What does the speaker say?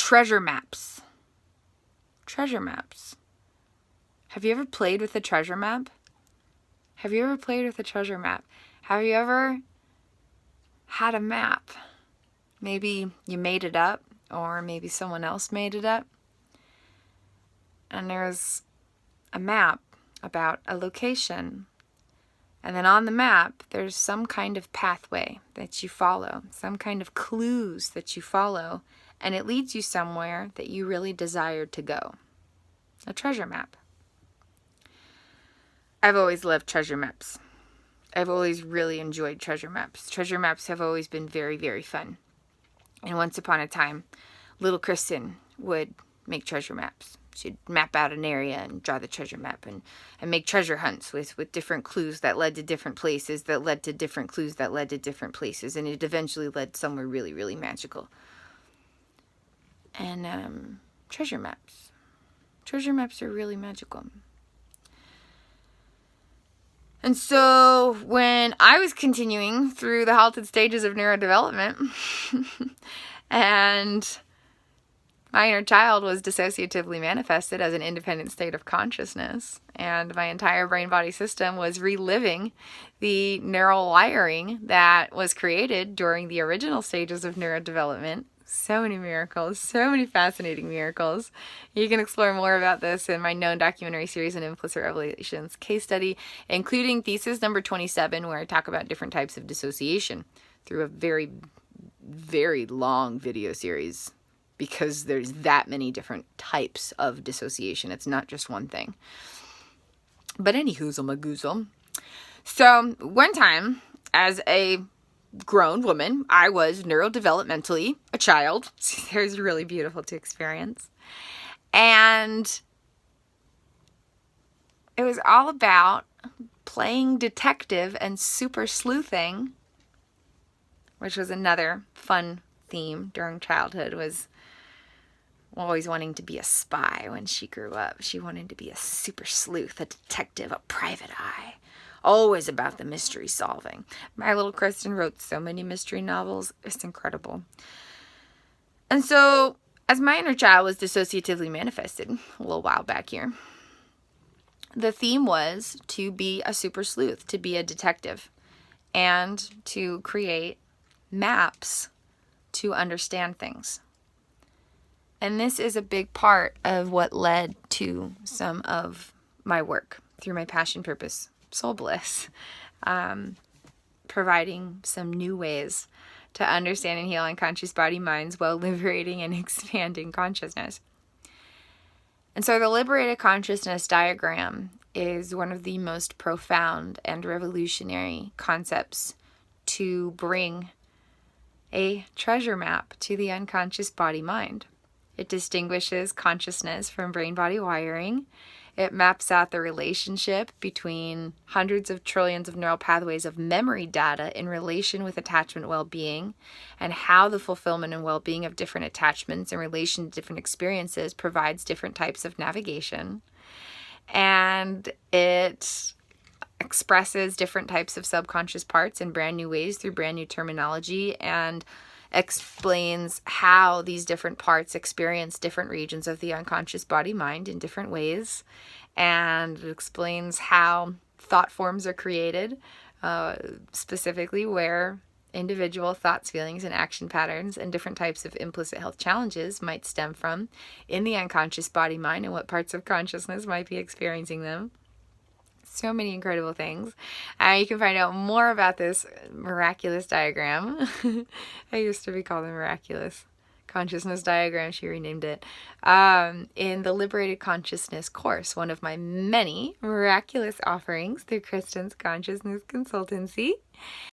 treasure maps. Treasure maps. Have you ever played with a treasure map? Have you ever played with a treasure map? Have you ever had a map? Maybe you made it up, or maybe someone else made it up. And there's a map about a location. And then on the map, there's some kind of pathway that you follow, some kind of clues that you follow, and it leads you somewhere that you really desired to go. A treasure map. I've always loved treasure maps. I've always really enjoyed treasure maps. Treasure maps have always been very, very fun. And once upon a time, little Kristin would make treasure maps. She'd map out an area and draw the treasure map and make treasure hunts with different clues that led to different places, that led to different clues that led to different places. And it eventually led somewhere really, really magical. And treasure maps. Treasure maps are really magical. And so when I was continuing through the halted stages of neurodevelopment and my inner child was dissociatively manifested as an independent state of consciousness, and my entire brain-body system was reliving the neural wiring that was created during the original stages of neurodevelopment. So many miracles, so many fascinating miracles. You can explore more about this in my known documentary series, An Implicit Revelations Case Study, including Thesis number 27, where I talk about different types of dissociation through a very, very long video series, because there's that many different types of dissociation. It's not just one thing. But any hoozle magoozle. So one time, as a grown woman, I was neurodevelopmentally a child. There's really beautiful to experience. And it was all about playing detective and super sleuthing, which was another fun theme during childhood, was always wanting to be a spy when she grew up. She wanted to be a super sleuth, a detective, a private eye. Always about the mystery solving. My little Kristin wrote so many mystery novels. It's incredible. And so, as my inner child was dissociatively manifested a little while back here, the theme was to be a super sleuth, to be a detective, and to create maps to understand things. And this is a big part of what led to some of my work through my Passion, Purpose, Soul Bliss, providing some new ways to understand and heal unconscious body minds while liberating and expanding consciousness. And so the liberated consciousness diagram is one of the most profound and revolutionary concepts to bring a treasure map to the unconscious body mind. It distinguishes consciousness from brain-body wiring. It maps out the relationship between hundreds of trillions of neural pathways of memory data in relation with attachment well-being, and how the fulfillment and well-being of different attachments in relation to different experiences provides different types of navigation. And it expresses different types of subconscious parts in brand new ways through brand new terminology, and explains how these different parts experience different regions of the unconscious body mind in different ways, and it explains how thought forms are created, specifically where individual thoughts, feelings, and action patterns and different types of implicit health challenges might stem from in the unconscious body mind, and what parts of consciousness might be experiencing them. So many incredible things. You can find out more about this miraculous diagram. I used to be called the Miraculous Consciousness Diagram. She renamed it. In the Liberated Consciousness course, one of my many miraculous offerings through Kristin's Consciousness Consultancy.